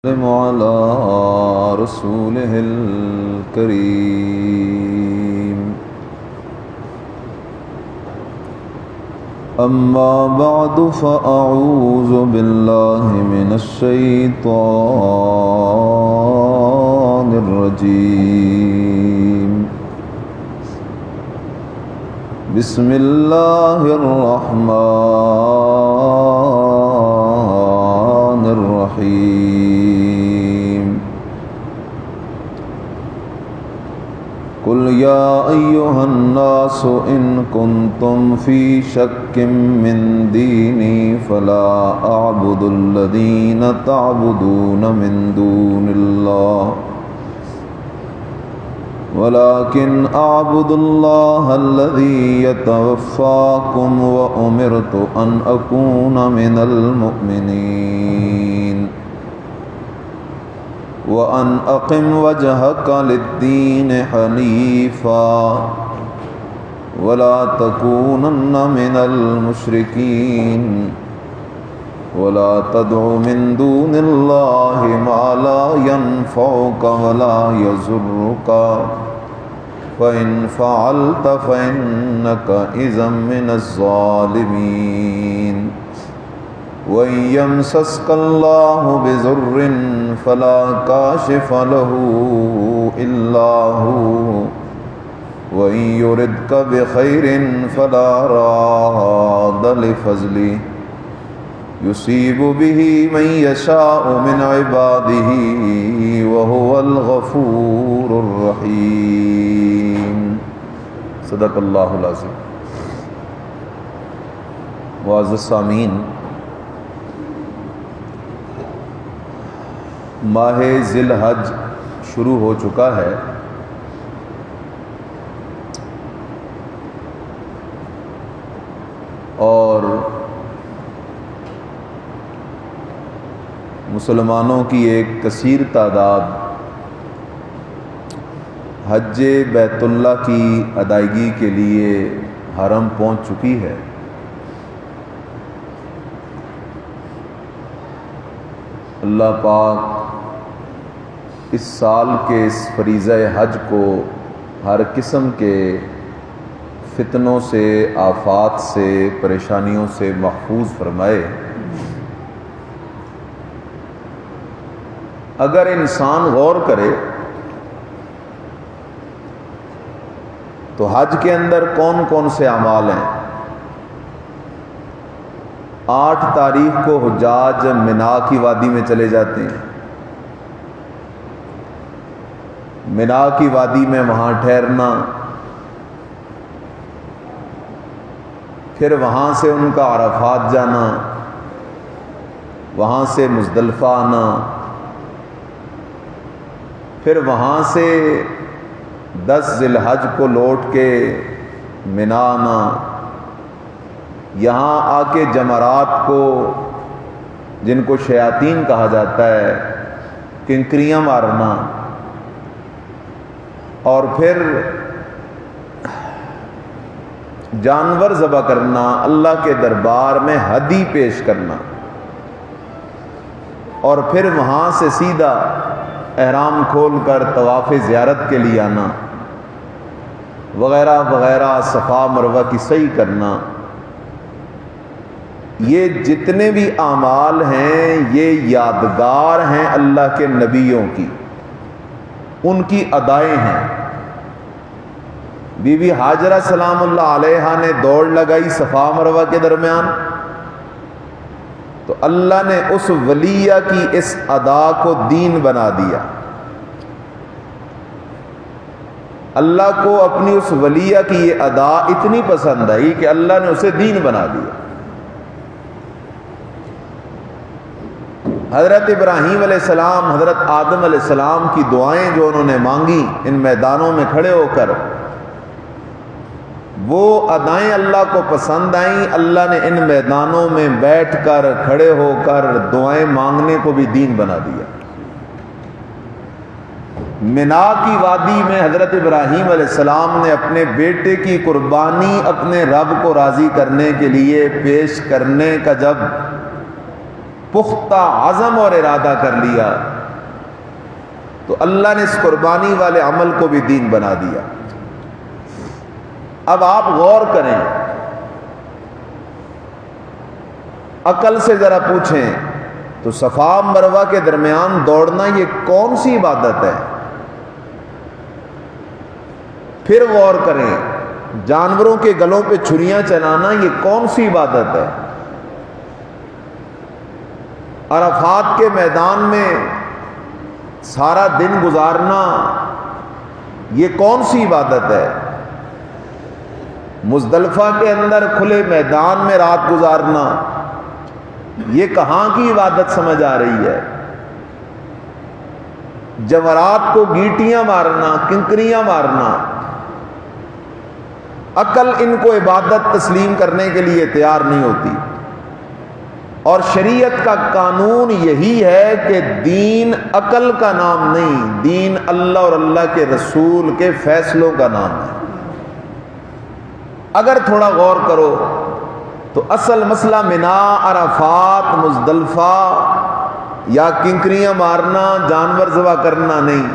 على رسوله الكريم. أما بعد فأعوذ بالله من الشيطان الرجيم. بسم الله الرحمن الرحيم. قل يا أيها الناس إن كنتم في شك من ديني فلا أعبد الذين تعبدون من دون الله ولكن أعبد الله الذي يتوفاكم وأمرت أن أكون من المؤمنين وأن أقم وجهك للدين حنيفا ولا تكونن من المشركين ولا تدع من دون الله ما لا ينفعك ولا يضرك فإن فعلت فإنك إذا من الظالمين. وإن يمسسك الله بضر فلا كاشف له إلا هو وإن يردك بخير فلا راد لفضله يصيب به من يشاء من عباده وهو الغفور الرحيم. صدق اللہ العظیم. معزز سامعین، ماہ ذی الحج شروع ہو چکا ہے اور مسلمانوں کی ایک کثیر تعداد حج بیت اللہ کی ادائیگی کے لیے حرم پہنچ چکی ہے. اللہ پاک اس سال کے اس فریضہ حج کو ہر قسم کے فتنوں سے، آفات سے، پریشانیوں سے محفوظ فرمائے. اگر انسان غور کرے تو حج کے اندر کون کون سے اعمال ہیں. 8 تاریخ کو حجاج منا کی وادی میں چلے جاتے ہیں. منا کی وادی میں وہاں ٹھہرنا، پھر وہاں سے ان کا عرفات جانا، وہاں سے مزدلفہ آنا، پھر وہاں سے 10 ذی الحج کو لوٹ کے منا آنا، یہاں آ کے جمرات کو، جن کو شیاطین کہا جاتا ہے، کنکریاں مارنا، اور پھر جانور ذبح کرنا، اللہ کے دربار میں ہدی پیش کرنا، اور پھر وہاں سے سیدھا احرام کھول کر طواف زیارت کے لیے آنا، وغیرہ وغیرہ، صفا مروہ کی سعی کرنا. یہ جتنے بھی اعمال ہیں یہ یادگار ہیں اللہ کے نبیوں کی، ان کی ادائیں ہیں. بی بی ہاجرہ سلام اللہ علیہا نے دوڑ لگائی صفا مروہ کے درمیان، تو اللہ نے اس ولیہ کی اس ادا کو دین بنا دیا. اللہ کو اپنی اس ولیہ کی یہ ادا اتنی پسند آئی کہ اللہ نے اسے دین بنا دیا. حضرت ابراہیم علیہ السلام، حضرت آدم علیہ السلام کی دعائیں جو انہوں نے مانگی ان میدانوں میں کھڑے ہو کر، وہ ادائیں اللہ کو پسند آئیں. اللہ نے ان میدانوں میں بیٹھ کر، کھڑے ہو کر دعائیں مانگنے کو بھی دین بنا دیا. منا کی وادی میں حضرت ابراہیم علیہ السلام نے اپنے بیٹے کی قربانی اپنے رب کو راضی کرنے کے لیے پیش کرنے کا جب پختہ عزم اور ارادہ کر لیا تو اللہ نے اس قربانی والے عمل کو بھی دین بنا دیا۔ اب آپ غور کریں، عقل سے ذرا پوچھیں تو صفا مروہ کے درمیان دوڑنا یہ کون سی عبادت ہے؟ پھر غور کریں، جانوروں کے گلوں پہ چھریاں چلانا یہ کون سی عبادت ہے؟ عرفات کے میدان میں سارا دن گزارنا یہ کون سی عبادت ہے؟ مزدلفہ کے اندر کھلے میدان میں رات گزارنا یہ کہاں کی عبادت سمجھ آ رہی ہے؟ جمرات کو گیٹیاں مارنا، کنکریاں مارنا، عقل ان کو عبادت تسلیم کرنے کے لیے تیار نہیں ہوتی۔ اور شریعت کا قانون یہی ہے کہ دین عقل کا نام نہیں، دین اللہ اور اللہ کے رسول کے فیصلوں کا نام ہے۔ اگر تھوڑا غور کرو تو اصل مسئلہ منا، عرفات، مزدلفہ یا کنکریاں مارنا، جانور ذبح کرنا نہیں،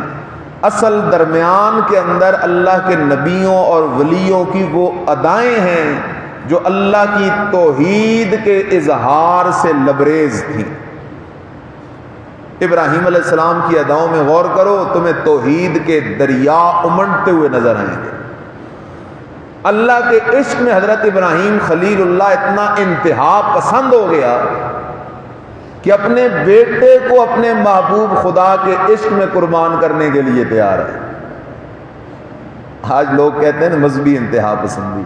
اصل درمیان کے اندر اللہ کے نبیوں اور ولیوں کی وہ ادائیں ہیں جو اللہ کی توحید کے اظہار سے لبریز تھیں۔ ابراہیم علیہ السلام کی اداؤں میں غور کرو، تمہیں توحید کے دریا امنڈتے ہوئے نظر آئیں گے۔ اللہ کے عشق میں حضرت ابراہیم خلیل اللہ اتنا انتہا پسند ہو گیا کہ اپنے بیٹے کو اپنے محبوب خدا کے عشق میں قربان کرنے کے لیے تیار ہے۔ آج لوگ کہتے ہیں مذہبی انتہا پسندی،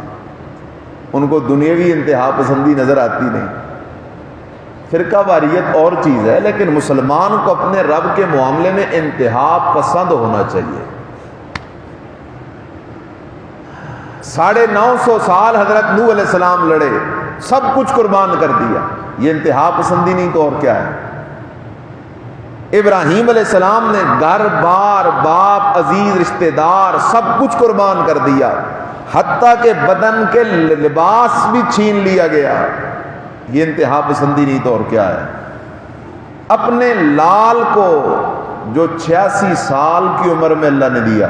ان کو دنیاوی انتہا پسندی نظر آتی نہیں۔ فرقہ واریت اور چیز ہے، لیکن مسلمان کو اپنے رب کے معاملے میں انتہا پسند ہونا چاہیے۔ 950 سال حضرت نوح علیہ السلام لڑے، سب کچھ قربان کر دیا، یہ انتہا پسندی نہیں تو اور کیا ہے؟ ابراہیم علیہ السلام نے گھر بار، باپ، عزیز رشتہ دار سب کچھ قربان کر دیا، حتیٰ کہ بدن کے لباس بھی چھین لیا گیا، یہ انتہا پسندی نہیں تو اور کیا ہے؟ اپنے لال کو جو 86 سال کی عمر میں اللہ نے دیا،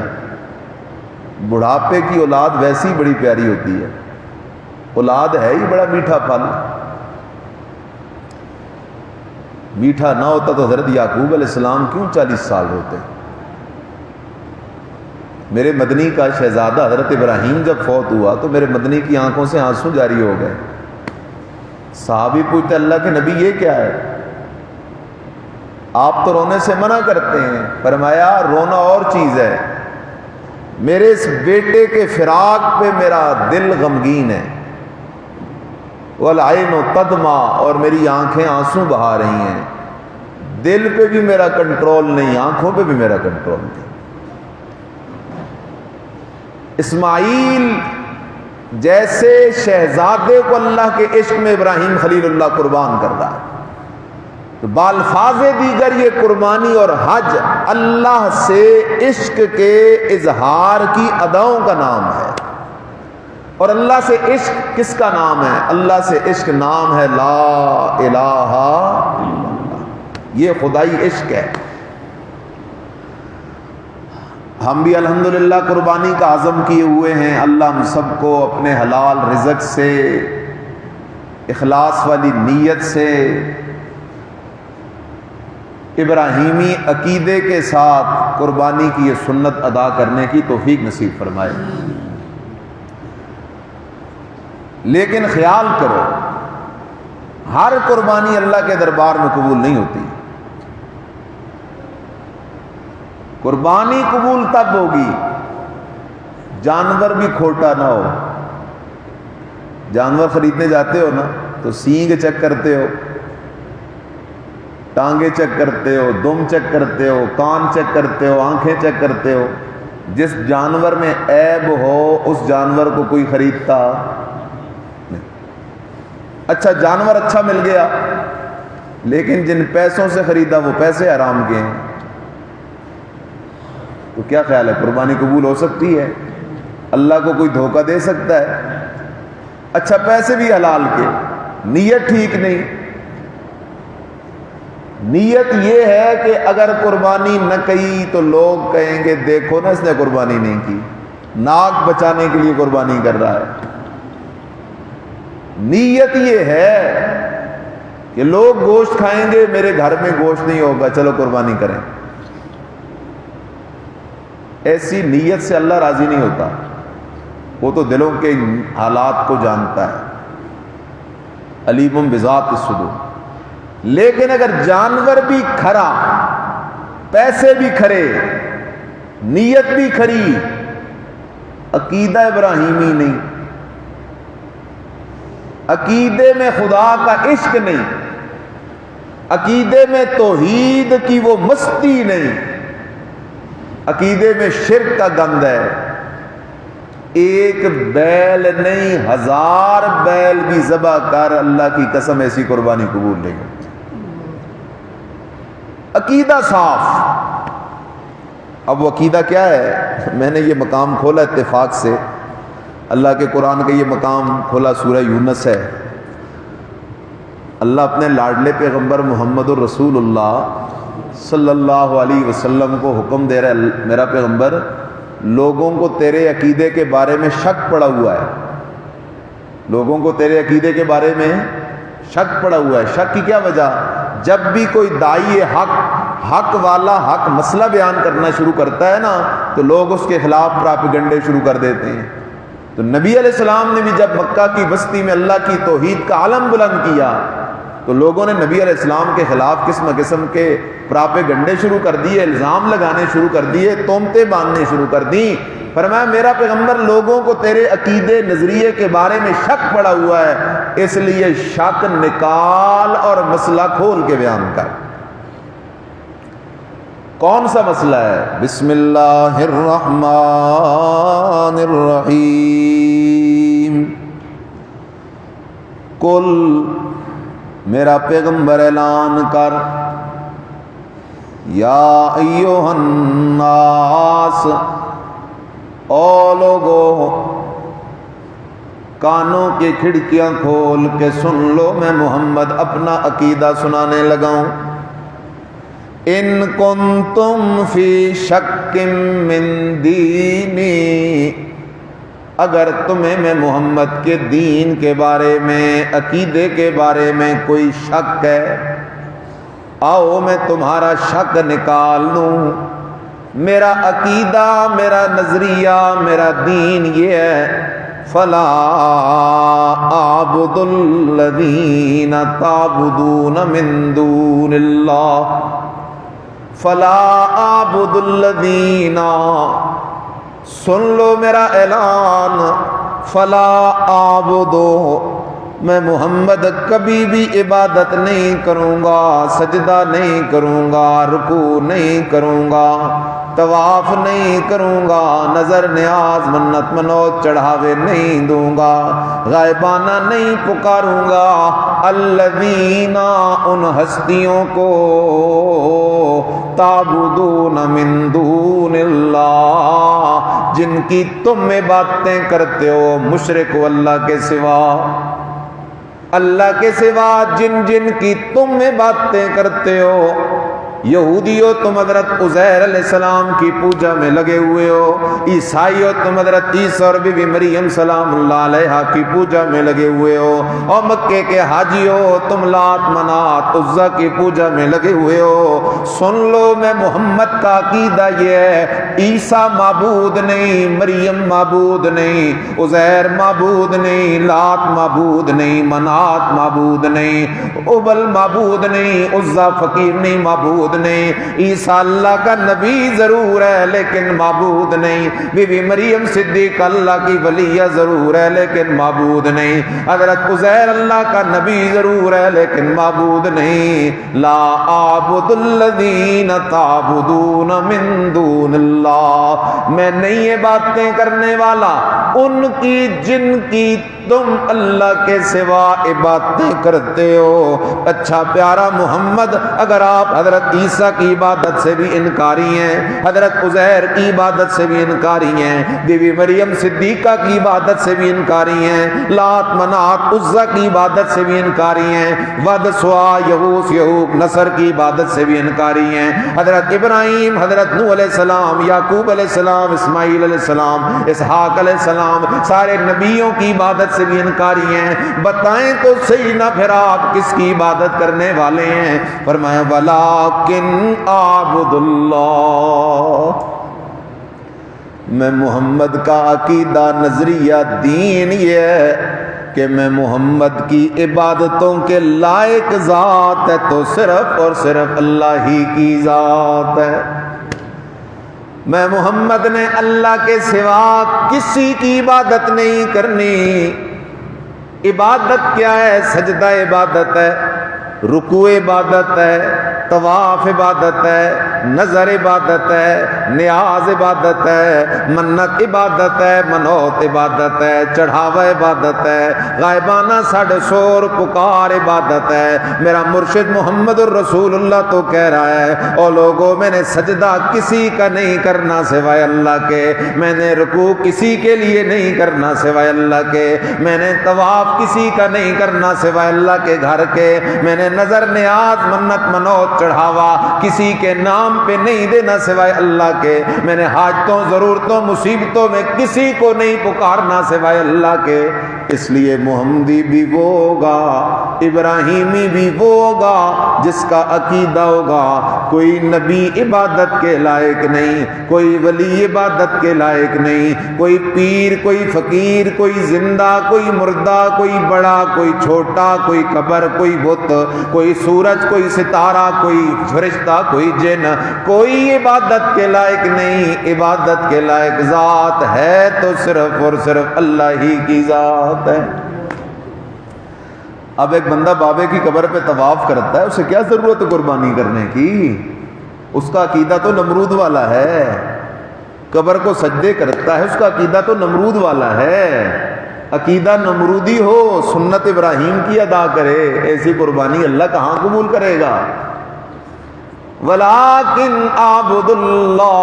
بڑھاپے کی اولاد ویسی بڑی پیاری ہوتی ہے، اولاد ہے ہی بڑا میٹھا پھل، میٹھا نہ ہوتا تو حضرت یعقوب علیہ السلام کیوں 40 سال ہوتے؟ میرے مدنی کا شہزادہ حضرت ابراہیم جب فوت ہوا تو میرے مدنی کی آنکھوں سے آنسو جاری ہو گئے۔ صحابی پوچھتے اللہ کے نبی یہ کیا ہے؟ آپ تو رونے سے منع کرتے ہیں۔ فرمایا رونا اور چیز ہے، میرے اس بیٹے کے فراق پہ میرا دل غمگین ہے، والعین تدمع، اور میری آنکھیں آنسو بہا رہی ہیں، دل پہ بھی میرا کنٹرول نہیں، آنکھوں پہ بھی میرا کنٹرول نہیں۔ اسماعیل جیسے شہزادے کو اللہ کے عشق میں ابراہیم خلیل اللہ قربان کر رہا ہے، تو بالفاظ دیگر یہ قربانی اور حج اللہ سے عشق کے اظہار کی اداؤں کا نام ہے۔ اور اللہ سے عشق کس کا نام ہے؟ اللہ سے عشق نام ہے لا الہ الا اللہ، یہ خدائی عشق ہے۔ ہم بھی الحمدللہ قربانی کا عزم کیے ہوئے ہیں، اللہ ہم سب کو اپنے حلال رزق سے، اخلاص والی نیت سے، ابراہیمی عقیدے کے ساتھ قربانی کی یہ سنت ادا کرنے کی توفیق نصیب فرمائے۔ لیکن خیال کرو، ہر قربانی اللہ کے دربار میں قبول نہیں ہوتی۔ قربانی قبول تب ہوگی جانور بھی کھوٹا نہ ہو۔ جانور خریدنے جاتے ہو نا تو سینگ چیک کرتے ہو، ٹانگیں چیک کرتے ہو، دم چیک کرتے ہو، کان چیک کرتے ہو، آنکھیں چیک کرتے ہو۔ جس جانور میں عیب ہو اس جانور کو کوئی خریدتا نہیں۔ اچھا جانور اچھا مل گیا، لیکن جن پیسوں سے خریدا وہ پیسے حرام کے ہیں، تو کیا خیال ہے قربانی قبول ہو سکتی ہے؟ اللہ کو کوئی دھوکہ دے سکتا ہے؟ اچھا پیسے بھی حلال کے، نیت ٹھیک نہیں، نیت یہ ہے کہ اگر قربانی نہ کی تو لوگ کہیں گے دیکھو نا اس نے قربانی نہیں کی، ناک بچانے کے لیے قربانی کر رہا ہے۔ نیت یہ ہے کہ لوگ گوشت کھائیں گے، میرے گھر میں گوشت نہیں ہوگا، چلو قربانی کریں۔ ایسی نیت سے اللہ راضی نہیں ہوتا، وہ تو دلوں کے حالات کو جانتا ہے، علیم بذات الصدور۔ لیکن اگر جانور بھی کھرا، پیسے بھی کھرے، نیت بھی کھری، عقیدہ ابراہیمی نہیں، عقیدے میں خدا کا عشق نہیں، عقیدے میں توحید کی وہ مستی نہیں، عقیدے میں شرک کا گند ہے، ایک بیل نہیں 1000 بیل بھی ذبح کر اللہ کی قسم ایسی قربانی قبول نہیں ہوتی۔ عقیدہ صاف۔ اب وہ عقیدہ کیا ہے؟ میں نے یہ مقام کھولا اتفاق سے، اللہ کے قرآن کا یہ مقام کھولا، سورہ یونس ہے۔ اللہ اپنے لاڈلے پیغمبر محمد الرسول اللہ صلی اللہ علیہ وسلم کو حکم دے رہا ہے، میرا پیغمبر لوگوں کو تیرے عقیدے کے بارے میں شک پڑا ہوا ہے، لوگوں کو تیرے عقیدے کے بارے میں شک پڑا ہوا ہے۔ شک کی کیا وجہ؟ جب بھی کوئی داعی حق والا حق مسئلہ بیان کرنا شروع کرتا ہے نا تو لوگ اس کے خلاف پراپیگنڈے شروع کر دیتے ہیں۔ تو نبی علیہ السلام نے بھی جب مکہ کی بستی میں اللہ کی توحید کا علم بلند کیا تو لوگوں نے نبی علیہ السلام کے خلاف قسم قسم کے پراپیگنڈے شروع کر دیے، الزام لگانے شروع کر دیے، تہمتیں باندھنے شروع کر دیں۔ فرمایا میرا پیغمبر لوگوں کو تیرے عقیدے نظریے کے بارے میں شک پڑا ہوا ہے، اس لیے شک نکال اور مسئلہ کھول کے بیان کر۔ کون سا مسئلہ ہے؟ بسم اللہ الرحمن الرحیم۔ قل، میرا پیغمبر اعلان کر، یا ایھا الناس، او لوگو، کانوں کی کھڑکیاں کھول کے سن لو، میں محمد اپنا عقیدہ سنانے لگا ہوں۔ ان کنتم فی شک من دینی، اگر تمہیں میں محمد کے دین کے بارے میں، عقیدے کے بارے میں کوئی شک ہے، آؤ میں تمہارا شک نکال دوں۔ میرا عقیدہ، میرا نظریہ، میرا دین یہ ہے، فلا اعبد الذین تعبدون من دون اللہ، فلا اعبد الذین، سن لو میرا اعلان، فلا اعبدو، میں محمد کبھی بھی عبادت نہیں کروں گا، سجدہ نہیں کروں گا، رکوع نہیں کروں گا، طواف نہیں کروں گا، نظر نیاز منت منوت چڑھاوے نہیں دوں گا، غائبانہ نہیں پکاروں گا، الذین، ان ہستیوں کو، تعبدون من دون اللہ، جن کی تم میں باتیں کرتے ہو، مشرک ہو اللہ کے سوا، اللہ کے سوا جن کی تم میں باتیں کرتے ہو۔ یہودیو تم حضرت عزیر علیہ السلام کی پوجا میں لگے ہوئے ہو، عیسائیو تم حضرت عیسیٰ اور بی بی مریم سلام اللہ علیہا کی پوجا میں لگے ہوئے ہو، اور مکے کے حاجیو تم لات منات عزا کی پوجا میں لگے ہوئے ہو۔ سن لو میں محمد کا عقیدہ یہ ہے، عیسیٰ معبود نہیں، مریم معبود نہیں، عزیر معبود نہیں، لات معبود نہیں، منات معبود نہیں، ابل معبود نہیں، عزا فقیر نہیں، معبود نہیں، عیسیٰ اللہ کا نبی ضرور ہے لیکن معبود نہیں، بی بی مریم صدیق اللہ کی ولیہ ضرور ہے لیکن معبود نہیں، حضرت عزیر اللہ کا نبی ضرور ہے لیکن معبود نہیں۔ لا اعبد الذین تعبدون من دون اللہ، میں نہیں یہ باتیں کرنے والا ان کی جن کی تم اللہ کے سوا عبادتیں کرتے ہو۔ اچھا پیارا محمد، اگر آپ حضرت عیسیٰ کی عبادت سے بھی انکاری ہیں، حضرت عزیر کی عبادت سے بھی انکاری ہیں، بیوی مریم صدیقہ کی عبادت سے بھی انکاری ہیں، لات منات عزا کی عبادت سے بھی انکاری ہیں، ود سوا یغوث یعوق نصر کی عبادت سے بھی انکاری ہیں، حضرت ابراہیم، حضرت نوح علیہ السلام، یعقوب علیہ السلام، اسماعیل علیہ السلام، اسحاق علیہ السلام، سارے نبیوں کی عبادت سے بھی انکاری ہیں۔ بتائیں تو صحیح نہ پھر آپ کس کی عبادت کرنے والے ہیں؟ فرمایا وَلَٰكِنْ أَعْبُدُ اللَّهَ، میں محمد کا عقیدہ، نظریہ، دین یہ ہے کہ میں محمد کی عبادتوں کے لائق ذات ہے تو صرف اور صرف اللہ ہی کی ذات ہے۔ میں محمد نے اللہ کے سوا کسی کی عبادت نہیں کرنی۔ عبادت کیا ہے؟ سجدہ عبادت ہے، رکوع عبادت ہے، طواف عبادت ہے، نظر عبادت ہے، نیاز عبادت ہے، منت عبادت ہے، منوت عبادت ہے، چڑھاوا عبادت ہے، غائبانہ ساڈ سور پکار عبادت ہے۔ میرا مرشد محمد الرسول اللہ تو کہہ رہا ہے او لوگوں، میں نے سجدہ کسی کا نہیں کرنا سوائے اللہ کے، میں نے رکوع کسی کے لیے نہیں کرنا سوائے اللہ کے، میں نے طواف کسی کا نہیں کرنا سوائے اللہ کے گھر کے، میں نے نظر نیاز منت منوت چڑھاوا کسی کے نام پہ نہیں دینا سوائے اللہ کے، میں نے حاجتوں ضرورتوں مصیبتوں میں کسی کو نہیں پکارنا سوائے اللہ کے۔ اس لیے محمدی بھی وہ ہوگا، ابراہیمی بھی وہ ہوگا جس کا عقیدہ ہوگا کوئی نبی عبادت کے لائق نہیں، کوئی ولی عبادت کے لائق نہیں، کوئی پیر، کوئی فقیر، کوئی زندہ، کوئی مردہ، کوئی بڑا، کوئی چھوٹا، کوئی قبر، کوئی بت، کوئی سورج، کوئی ستارہ، کوئی فرشتہ، کوئی جن، کوئی عبادت کے لائق نہیں۔ عبادت کے لائق ذات ہے تو صرف اور صرف اللہ ہی کی ذات ہے۔ اب ایک بندہ بابے کی قبر پہ طواف کرتا ہے، اسے کیا ضرورت ہے قربانی کرنے کی؟ اس کا عقیدہ تو نمرود والا ہے۔ قبر کو سجدے کرتا ہے، اس کا عقیدہ تو نمرود والا ہے۔ عقیدہ نمرودی ہو، سنت ابراہیم کی ادا کرے، ایسی قربانی اللہ کہاں قبول کرے گا؟ وَلَٰكِنْ أَعْبُدُ اللَّهَ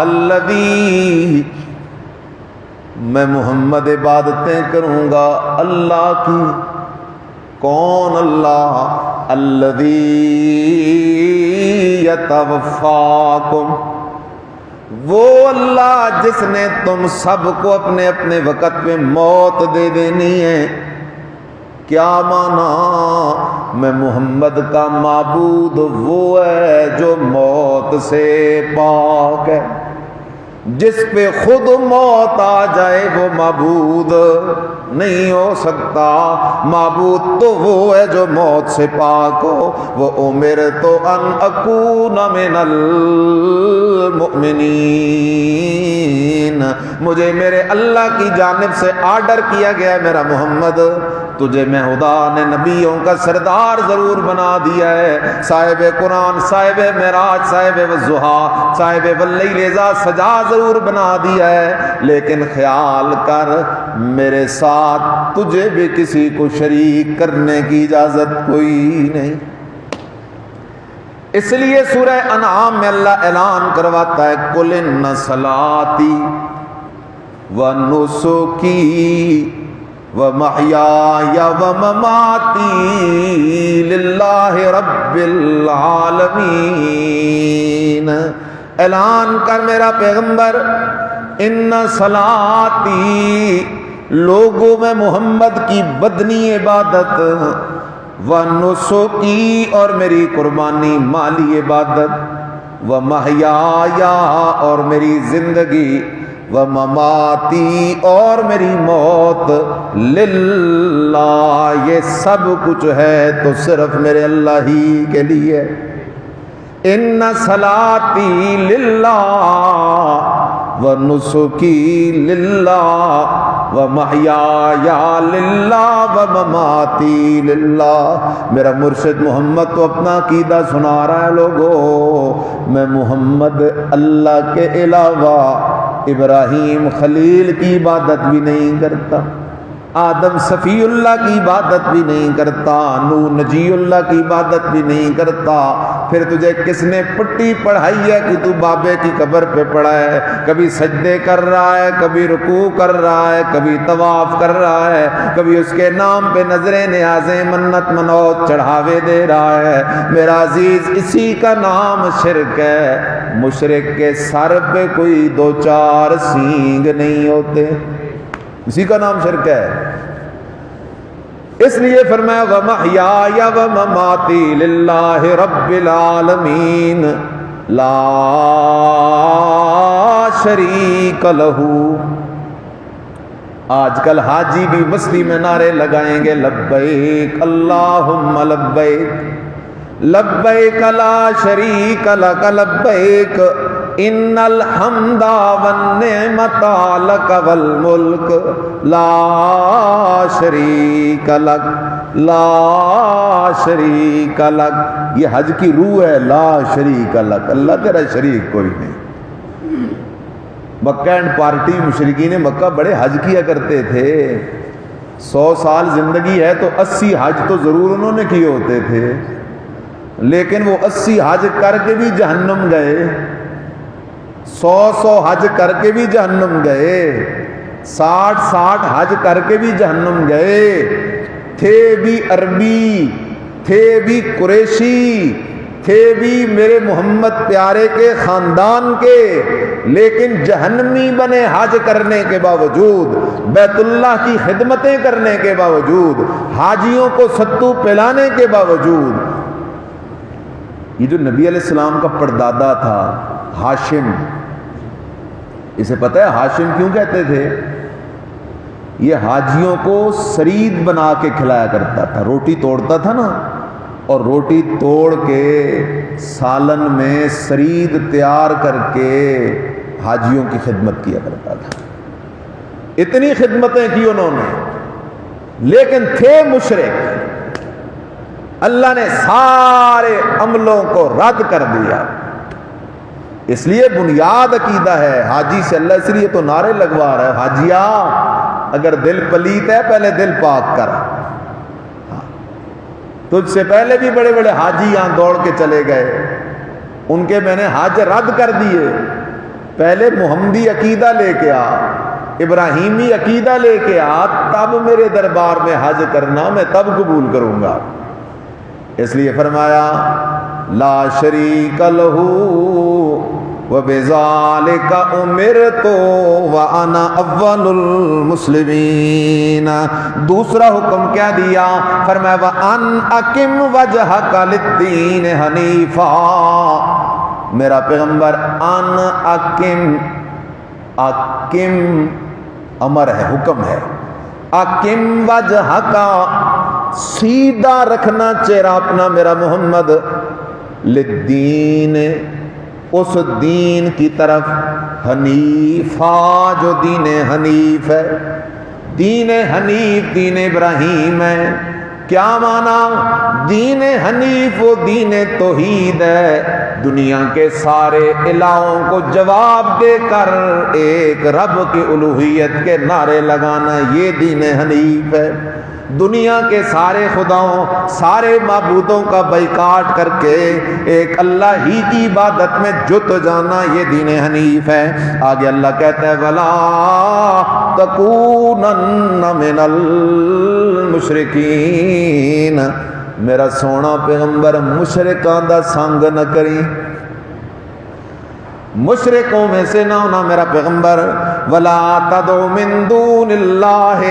الَّذِي، میں محمد عبادتیں کروں گا اللہ کی۔ کون اللہ؟ الَّذِي يَتَوَفَّاكُمْ، وہ اللہ جس نے تم سب کو اپنے اپنے وقت پہ موت دے دینی ہے۔ کیا مانا؟ میں محمد کا معبود وہ ہے جو موت سے پاک ہے۔ جس پہ خود موت آ جائے وہ معبود نہیں ہو سکتا۔ معبود تو وہ ہے جو موت سے پاک ہو۔ وہ امرت ان اکون من المؤمنین، مجھے میرے اللہ کی جانب سے آرڈر کیا گیا ہے میرا محمد، تجھے میں خدا نے نبیوں کا سردار ضرور بنا دیا ہے، صاحب قرآن، صاحب معراج، صاحب والضحیٰ، صاحب واللیل اذا سجا ضرور بنا دیا ہے، لیکن خیال کر میرے ساتھ تجھے بھی کسی کو شریک کرنے کی اجازت کوئی نہیں۔ اس لیے سورہ انعام میں اللہ اعلان کرواتا ہے قُلْ إِنَّ صَلَاتِي وَنُسُكِي وَمَحْيَايَ وَمَمَاتِي لِلَّهِ رَبِّ الْعَالَمِينَ۔ اعلان کر میرا پیغمبر، ان صلاتی، لوگوں میں محمد کی بدنی عبادت، ونسکی، اور میری قربانی مالی عبادت، ومحیایا، اور میری زندگی، ومماتی، اور میری موت، للہ، یہ سب کچھ ہے تو صرف میرے اللہ ہی کے لیے۔ ان صلاتی للہ ونسکی للہ ومحیایا للہ ومماتی للہ۔ میرا مرشد محمد تو اپنا عقیدہ سنا رہا ہے، لوگوں میں محمد اللہ کے علاوہ ابراہیم خلیل کی عبادت بھی نہیں کرتا، آدم صفی اللہ کی عبادت بھی نہیں کرتا، نوح نجی اللہ کی عبادت بھی نہیں کرتا، پھر تجھے کس نے پٹی پڑھائی ہے کہ تو بابے کی قبر پہ پڑا ہے؟ کبھی سجدے کر رہا ہے، کبھی رکوع کر رہا ہے، کبھی طواف کر رہا ہے، کبھی اس کے نام پہ نظریں نیازیں منت منوت چڑھاوے دے رہا ہے۔ میرا عزیز، اسی کا نام شرک ہے۔ مشرک کے سر پہ کوئی دو چار سینگ نہیں ہوتے، اسی کا نام شرک ہے۔ اس لیے فرمایا وَمَحْيَايَ وَمَمَاتِي لِلَّهِ رَبِّ الْعَالَمِينَ لَا شَرِيكَ لَهُ۔ آج کل حاجی بھی مستی میں نعرے لگائیں گے لبیک اللہم لبیک لبیک لا شریک لک لبیک ان الحمد والنعمت لک والملک لا شریک لک لا شریک لک۔ یہ حج کی روح ہے، لا شریک لک، اللہ تیرا شریک کوئی نہیں۔ مکہ اینڈ پارٹی مشرکین مکہ بڑے حج کیا کرتے تھے، 100 سال زندگی ہے تو 80 حج تو ضرور انہوں نے کیے ہوتے تھے، لیکن وہ 80 حج کر کے بھی جہنم گئے، 100 حج کر کے بھی جہنم گئے، 60 حج کر کے بھی جہنم گئے، تھے بھی عربی، تھے بھی قریشی، تھے بھی میرے محمد پیارے کے خاندان کے، لیکن جہنمی بنے حج کرنے کے باوجود، بیت اللہ کی خدمتیں کرنے کے باوجود، حاجیوں کو ستو پلانے کے باوجود۔ یہ جو نبی علیہ السلام کا پردادا تھا ہاشم، اسے پتہ ہے ہاشم کیوں کہتے تھے؟ یہ حاجیوں کو سرید بنا کے کھلایا کرتا تھا، روٹی توڑتا تھا نا، اور روٹی توڑ کے سالن میں سرید تیار کر کے حاجیوں کی خدمت کیا کرتا تھا۔ اتنی خدمتیں کی انہوں نے، لیکن تھے مشرک۔ اللہ نے سارے عملوں کو رد کر دیا۔ اس لیے بنیاد عقیدہ ہے حاجی سے، اللہ اس لیے تو نعرے لگوا رہا ہے، حاجیا اگر دل پلیت ہے پہلے دل پاک کر۔ تجھ سے پہلے بھی بڑے بڑے حاجی یہاں دوڑ کے چلے گئے، ان کے میں نے حج رد کر دیے۔ پہلے محمدی عقیدہ لے کے آ، ابراہیمی عقیدہ لے کے آ، تب میرے دربار میں حج کرنا، میں تب قبول کروں گا۔ اس لیے فرمایا لا شریک لہ وبذالک امرت وانا اول المسلمین۔ دوسرا حکم کیا دیا؟ فرمایا وان اقم وجہک للدین حنیفا۔ میرا پیغمبر ان اقم، اقم امر ہے، حکم ہے، اقم وجہک، سیدھا رکھنا چہرہ اپنا میرا محمد، للدین، اس دین کی طرف، حنیفا، جو دین حنیف ہے۔ دین حنیف دین ابراہیم ہے۔ کیا معنی؟ دین حنیف وہ دین توحید ہے، دنیا کے سارے الہوں کو جواب دے کر ایک رب کی الوہیت کے نعرے لگانا، یہ دین حنیف ہے۔ دنیا کے سارے خداؤں، سارے معبودوں کا بائیکاٹ کر کے ایک اللہ ہی کی عبادت میں جت جانا، یہ دین حنیف ہے۔ آگے اللہ کہتا ہے وَلَا تَكُونَنَّ مِنَ الْمُشْرِكِينَ۔ میرا سونا پیغمبر مشرکاں دا سنگ نہ کریں، مشرکوں میں سے نہ ہونا میرا پیغمبر۔ وَلَا تَدْعُ مِن دُونِ اللَّهِ،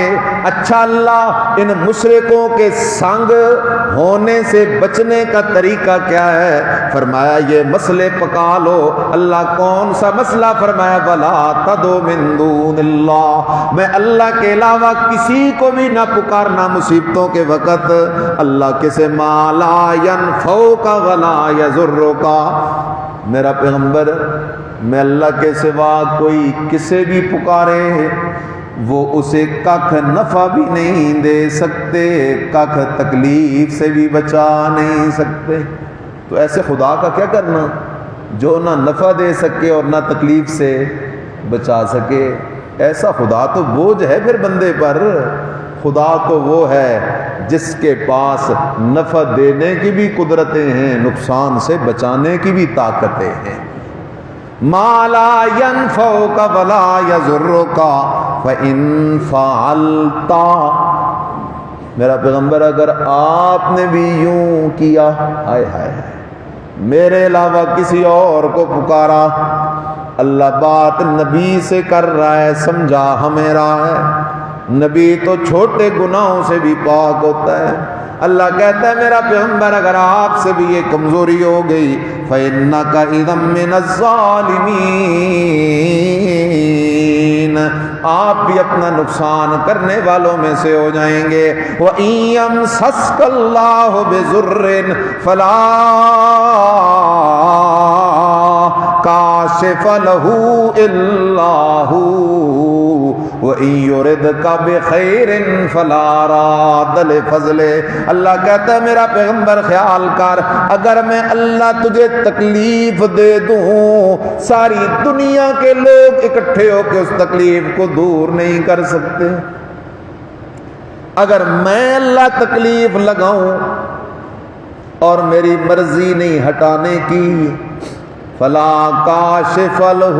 اچھا اللہ ان مشرکوں کے سنگ ہونے سے بچنے کا طریقہ کیا ہے؟ فرمایا یہ مسئلے پکا لو۔ اللہ کون سا مسئلہ؟ فرمایا وَلَا تَدْعُ مِن دُونِ اللَّهِ، میں اللہ کے علاوہ کسی کو بھی نہ پکارنا مصیبتوں کے وقت۔ اللہ کسے مَا لَا يَنفَعُكَ وَلَا يَضُرُّكَ۔ میرا پیغمبر میں اللہ کے سوا کوئی کسے بھی پکارے وہ اسے ککھ نفع بھی نہیں دے سکتے، ککھ تکلیف سے بھی بچا نہیں سکتے۔ تو ایسے خدا کا کیا کرنا جو نہ نفع دے سکے اور نہ تکلیف سے بچا سکے؟ ایسا خدا تو بوجھ ہے پھر بندے پر۔ خدا تو وہ ہے جس کے پاس نفع دینے کی بھی قدرتیں ہیں، نقصان سے بچانے کی بھی طاقتیں ہیں۔ ما لا ينفعك ولا يضرك فإن فعلت، میرا پیغمبر اگر آپ نے بھی یوں کیا، ہائے ہائے میرے علاوہ کسی اور کو پکارا، اللہ بات نبی سے کر رہا ہے، سمجھا ہمیں رہا ہے، نبی تو چھوٹے گناہوں سے بھی پاک ہوتا ہے۔ اللہ کہتا ہے میرا پیغمبر اگر آپ سے بھی یہ کمزوری ہو گئی فَإِنَّكَ إِذًا مِّنَ الظَّالِمِينَ، آپ بھی اپنا نقصان کرنے والوں میں سے ہو جائیں گے۔ وَإِن يَمْسَسْكَ اللَّهُ بِضُرٍّ فَلَا كَاشِفَ لَهُ إِلَّا هُوَ وَإِن يُرِدْكَ بِخَيْرٍ فَلَا رَادَّ لِفَضْلِهِ، اللہ کہتا ہے میرا پیغمبر خیال کر، اگر میں اللہ تجھے تکلیف دے دوں، ساری دنیا کے لوگ اکٹھے ہو کے اس تکلیف کو دور نہیں کر سکتے۔ اگر میں اللہ تکلیف لگاؤں اور میری مرضی نہیں ہٹانے کی، فلا کاشف لہ،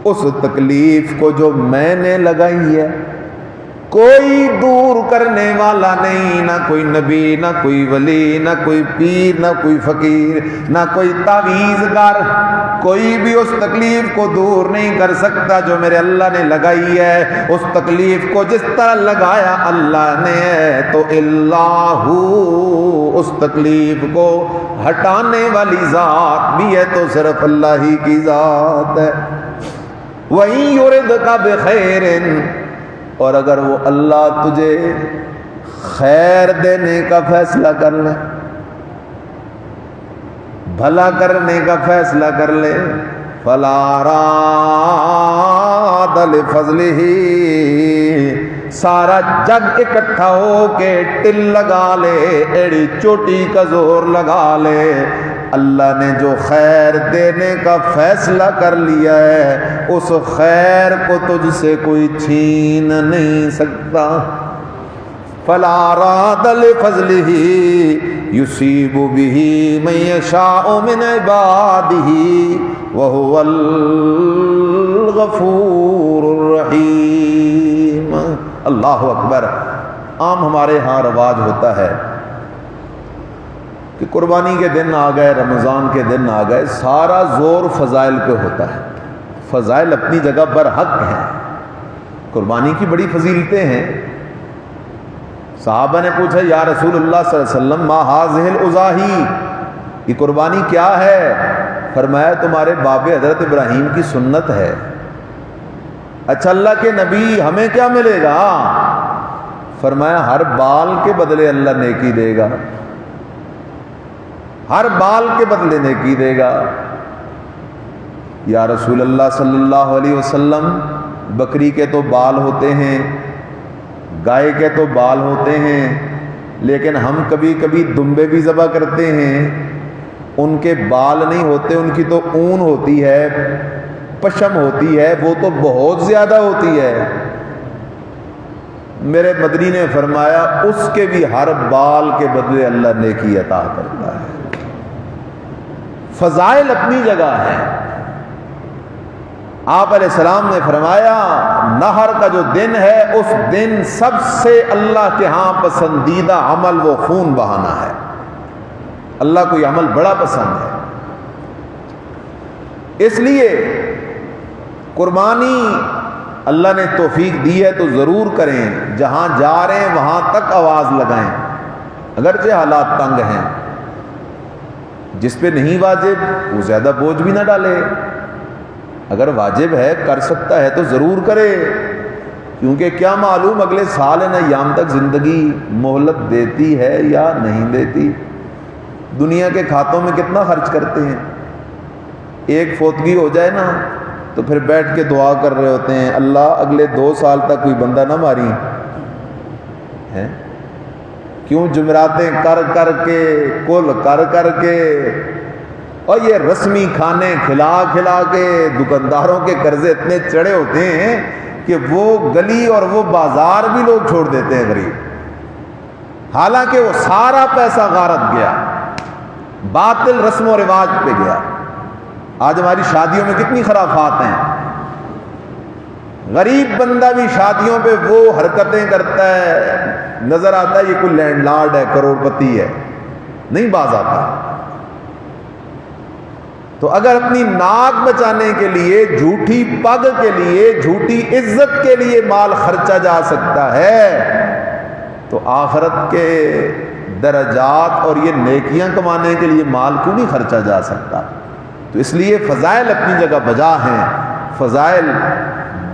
اس تکلیف کو جو میں نے لگائی ہے کوئی دور کرنے والا نہیں، نہ کوئی نبی، نہ کوئی ولی، نہ کوئی پیر، نہ کوئی فقیر، نہ کوئی تعویذ گر، کوئی بھی اس تکلیف کو دور نہیں کر سکتا جو میرے اللہ نے لگائی ہے۔ اس تکلیف کو جس طرح لگایا اللہ نے ہے تو اللہ، اس تکلیف کو ہٹانے والی ذات بھی ہے تو صرف اللہ ہی کی ذات ہے۔ وَإِن يُرِدْكَ بِخَيْرٍ، اور اگر وہ اللہ تجھے خیر دینے کا فیصلہ کر لے، بھلا کرنے کا فیصلہ کر لے، فَلَا رَادَّ لِفَضْلِهِ، سارا جگ اکٹھا ہو کے ٹل لگا لے، ایڑی چوٹی کا زور لگا لے، اللہ نے جو خیر دینے کا فیصلہ کر لیا ہے اس خیر کو تجھ سے کوئی چھین نہیں سکتا۔ فَلَا رَادَّ لِفَضْلِهِ يُصِيبُ بِهِ مَن يَشَاءُ مِنْ عِبَادِهِ وَهُوَ الْغَفُورُ الرَّحِيمُ۔ اللہ اکبر۔ عام ہمارے ہاں رواج ہوتا ہے کہ قربانی کے دن آ گئے، رمضان کے دن آ گئے، سارا زور فضائل پہ ہوتا ہے۔ فضائل اپنی جگہ برحق ہیں، قربانی کی بڑی فضیلتیں ہیں۔ صحابہ نے پوچھا یا رسول اللہ صلی اللہ علیہ وسلم ما هذه الاضاحی، یہ قربانی کیا ہے؟ فرمایا تمہارے باب حضرت ابراہیم کی سنت ہے۔ اچھا اللہ کے نبی ہمیں کیا ملے گا؟ فرمایا ہر بال کے بدلے اللہ نیکی دے گا، ہر بال کے بدلے نیکی دے گا۔ یا رسول اللہ صلی اللہ علیہ وسلم بکری کے تو بال ہوتے ہیں، گائے کے تو بال ہوتے ہیں، لیکن ہم کبھی کبھی دمبے بھی ذبح کرتے ہیں، ان کے بال نہیں ہوتے، ان کی تو اون ہوتی ہے، پشم ہوتی ہے، وہ تو بہت زیادہ ہوتی ہے۔ میرے مدنی نے فرمایا اس کے بھی ہر بال کے بدلے اللہ نیکی عطا کرتا ہے۔ فضائل اپنی جگہ ہے۔ آپ علیہ السلام نے فرمایا نہر کا جو دن ہے اس دن سب سے اللہ کے ہاں پسندیدہ عمل وہ خون بہانا ہے۔ اللہ کو یہ عمل بڑا پسند ہے، اس لیے قربانی اللہ نے توفیق دی ہے تو ضرور کریں، جہاں جا رہے ہیں وہاں تک آواز لگائیں، اگرچہ حالات تنگ ہیں۔ جس پہ نہیں واجب وہ زیادہ بوجھ بھی نہ ڈالے، اگر واجب ہے کر سکتا ہے تو ضرور کرے، کیونکہ کیا معلوم اگلے سال ان ایام تک زندگی مہلت دیتی ہے یا نہیں دیتی۔ دنیا کے کھاتوں میں کتنا خرچ کرتے ہیں، ایک فوتگی ہو جائے نا تو پھر بیٹھ کے دعا کر رہے ہوتے ہیں اللہ اگلے 2 سال تک کوئی بندہ نہ ماری ہے، کیوں جمعراتیں کر کر کے کل کر کر کے، اور یہ رسمی کھانے کھلا کھلا کے دکانداروں کے قرضے اتنے چڑھے ہوتے ہیں کہ وہ گلی اور وہ بازار بھی لوگ چھوڑ دیتے ہیں غریب، حالانکہ وہ سارا پیسہ غارت گیا، باطل رسم و رواج پہ گیا۔ آج ہماری شادیوں میں کتنی خرافات ہیں، غریب بندہ بھی شادیوں پہ وہ حرکتیں کرتا ہے، نظر آتا ہے یہ کوئی لینڈ لارڈ ہے، کروڑ پتی ہے، نہیں باز آتا۔ تو اگر اپنی ناک بچانے کے لیے، جھوٹی پگ کے لیے، جھوٹی عزت کے لیے مال خرچا جا سکتا ہے تو آخرت کے درجات اور یہ نیکیاں کمانے کے لیے مال کیوں نہیں خرچا جا سکتا؟ تو اس لیے فضائل اپنی جگہ بجا ہیں، فضائل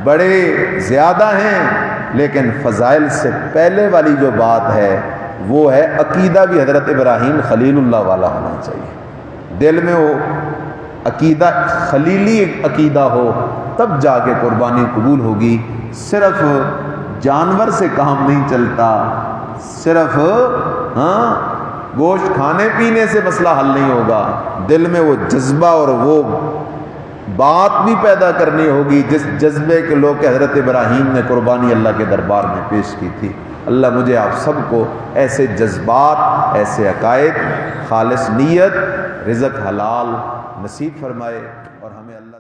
بڑے زیادہ ہیں، لیکن فضائل سے پہلے والی جو بات ہے وہ ہے عقیدہ بھی حضرت ابراہیم خلیل اللہ والا ہونا چاہیے، دل میں وہ عقیدہ خلیلی عقیدہ ہو، تب جا کے قربانی قبول ہوگی۔ صرف جانور سے کام نہیں چلتا، صرف گوشت کھانے پینے سے مسئلہ حل نہیں ہوگا، دل میں وہ جذبہ اور وہ بات بھی پیدا کرنی ہوگی جس جذبے کے لوگ حضرت ابراہیم نے قربانی اللہ کے دربار میں پیش کی تھی۔ اللہ مجھے آپ سب کو ایسے جذبات، ایسے عقائد، خالص نیت، رزق حلال نصیب فرمائے اور ہمیں اللہ